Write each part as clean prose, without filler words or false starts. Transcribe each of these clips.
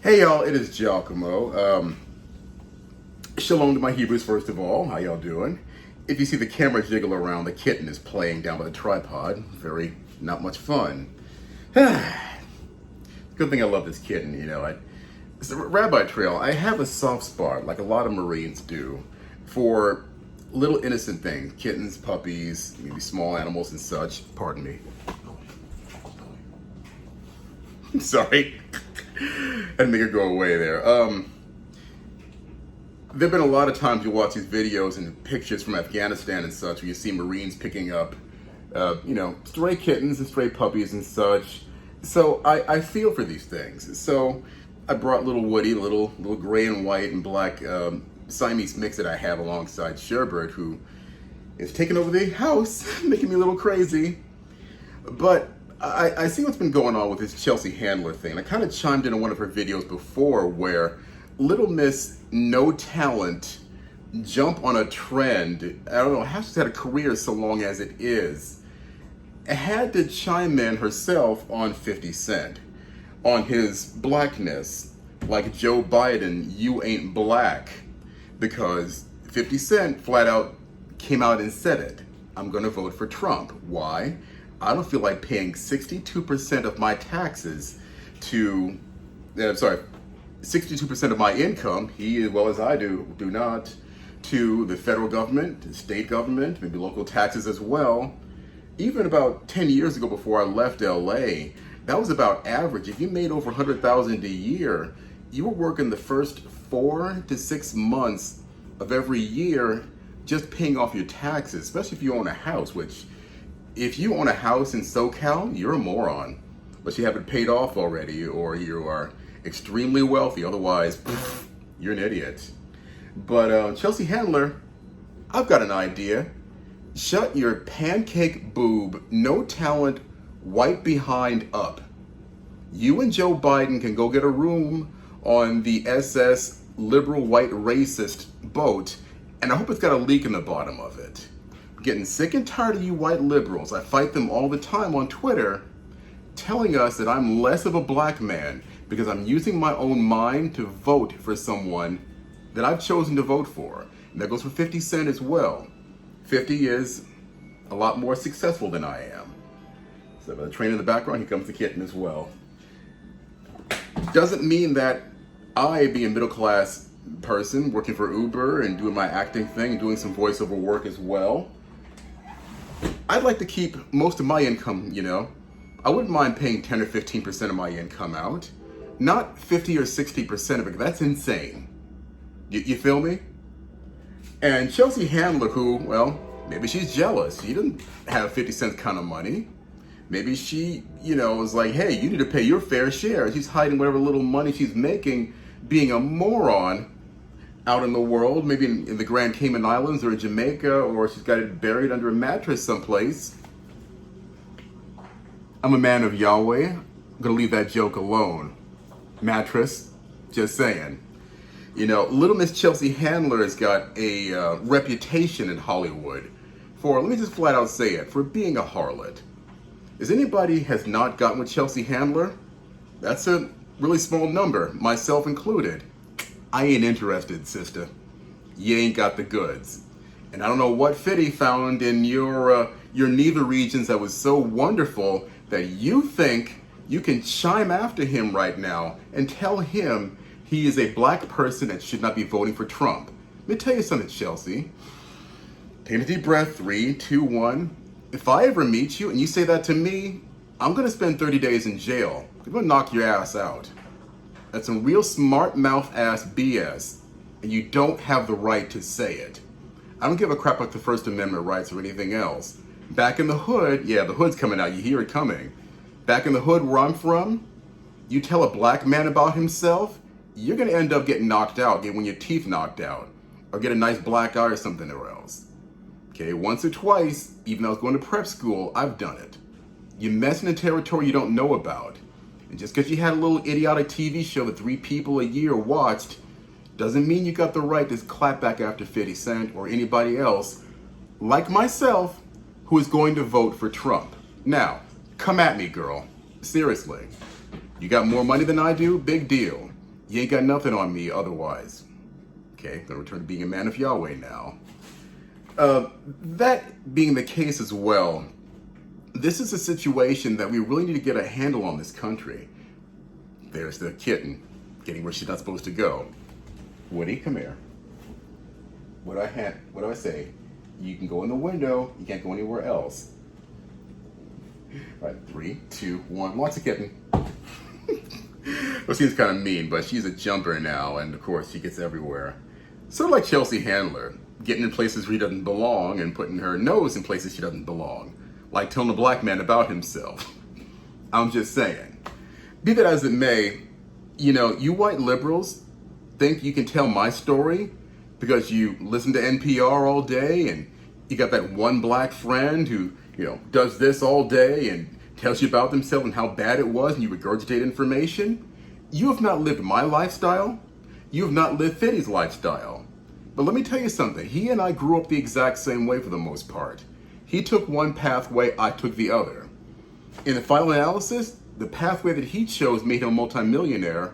Hey y'all, it is Giacomo. Shalom to my Hebrews first of all. How y'all doing? If you see the camera jiggle around, the kitten is playing down by the tripod. Very not much fun. Good thing I love this kitten, It's a Rabbi Trail. I have a soft spot, like a lot of Marines do, for little innocent things. Kittens, puppies, maybe small animals and such. Pardon me. Sorry. I had to make it go away there. There've been a lot of times you watch these videos and pictures from Afghanistan and such where you see Marines picking up, stray kittens and stray puppies and such. So I feel for these things. So I brought little Woody, little gray and white and black Siamese mix that I have alongside Sherbert, who is taking over the house, making me a little crazy. But I see what's been going on with this Chelsea Handler thing. I kind of chimed in on one of her videos before where Little Miss No Talent jump on a trend. I don't know how she's had a career so long as it is. Had to chime in herself on 50 Cent, on his blackness, like Joe Biden, you ain't black, because 50 Cent flat out came out and said it. I'm gonna vote for Trump. Why? I don't feel like paying 62% of my taxes to, 62% of my income, he as well as I do not, to the federal government, the state government, maybe local taxes as well. Even about 10 years ago before I left LA, that was about average. If you made over $100,000 a year, you were working the first 4 to 6 months of every year just paying off your taxes, especially if you own a house, which if you own a house in SoCal, you're a moron. Unless you have it paid off already or you are extremely wealthy. Otherwise, you're an idiot. But Chelsea Handler, I've got an idea. Shut your pancake boob, no talent, white behind up. You and Joe Biden can go get a room on the SS liberal white racist boat, and I hope it's got a leak in the bottom of it. Getting sick and tired of you white liberals. I fight them all the time on Twitter, telling us that I'm less of a black man because I'm using my own mind to vote for someone that I've chosen to vote for. And that goes for 50 Cent as well. 50 is a lot more successful than I am. So by the train in the background, here comes the kitten as well. Doesn't mean that I, being a middle class person, working for Uber and doing my acting thing and doing some voiceover work as well, I'd like to keep most of my income, I wouldn't mind paying 10 or 15% of my income out. Not 50 or 60% of it, that's insane. You feel me? And Chelsea Handler, who, well, maybe she's jealous. She doesn't have 50 cents kind of money. Maybe she, was like, hey, you need to pay your fair share. She's hiding whatever little money she's making, being a moron out in the world, maybe in the Grand Cayman Islands or in Jamaica, or she's got it buried under a mattress someplace. I'm a man of Yahweh. I'm gonna leave that joke alone. Mattress, just saying. Little Miss Chelsea Handler has got a reputation in Hollywood for, let me just flat out say it, for being a harlot. If anybody has not gotten with Chelsea Handler, that's a really small number, myself included. I ain't interested, sister. You ain't got the goods. And I don't know what Fitty found in your nether regions that was so wonderful that you think you can chime after him right now and tell him he is a black person that should not be voting for Trump. Let me tell you something, Chelsea. Take a deep breath, 3, 2, 1. If I ever meet you and you say that to me, I'm gonna spend 30 days in jail. I'm gonna knock your ass out. That's some real smart mouth ass BS, and you don't have the right to say it. I don't give a crap about the First Amendment rights or anything else. Back in the hood, yeah, the hood's coming out, you hear it coming. Back in the hood where I'm from, you tell a black man about himself, you're gonna end up getting knocked out, get one of your teeth knocked out, or get a nice black eye or something else. Okay, once or twice, even though I was going to prep school, I've done it. You mess in a territory you don't know about. And just because you had a little idiotic TV show that 3 people a year watched, doesn't mean you got the right to clap back after 50 Cent or anybody else, like myself, who is going to vote for Trump. Now, come at me, girl. Seriously. You got more money than I do? Big deal. You ain't got nothing on me otherwise. Okay, gonna return to being a man of Yahweh now. That being the case as well, this is a situation that we really need to get a handle on this country. There's the kitten getting where she's not supposed to go. Woody, come here. What do I say? You can go in the window. You can't go anywhere else. All right, 3, 2, 1. Watch the kitten. Well, seems kind of mean, but she's a jumper now, and of course she gets everywhere. Sort of like Chelsea Handler, getting in places where he doesn't belong and putting her nose in places she doesn't belong. Like telling a black man about himself. I'm just saying. Be that as it may, you white liberals think you can tell my story because you listen to NPR all day and you got that one black friend who, does this all day and tells you about themselves and how bad it was and you regurgitate information. You have not lived my lifestyle. You have not lived Fiddy's lifestyle. But let me tell you something. He and I grew up the exact same way for the most part. He took one pathway, I took the other. In the final analysis, the pathway that he chose made him a multimillionaire,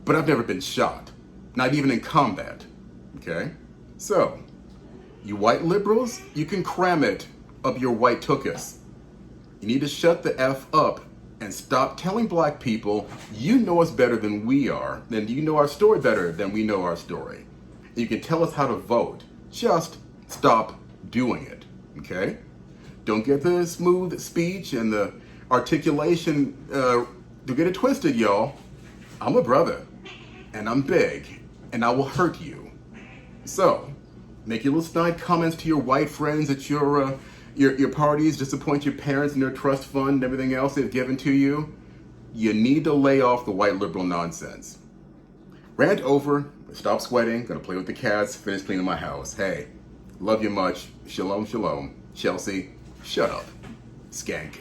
but I've never been shot. Not even in combat. Okay? So, you white liberals, you can cram it up your white tuchus. You need to shut the F up and stop telling black people you know us better than we are, and you know our story better than we know our story. You can tell us how to vote. Just stop doing it. Okay? Don't get the smooth speech and the articulation. Don't get it twisted, y'all. I'm a brother, and I'm big, and I will hurt you. So, make your little snide comments to your white friends at your parties, disappoint your parents and their trust fund and everything else they've given to you. You need to lay off the white liberal nonsense. Rant over. Stop sweating. Gonna play with the cats. Finish cleaning my house. Hey, love you much. Shalom, shalom. Chelsea, shut up. Skank.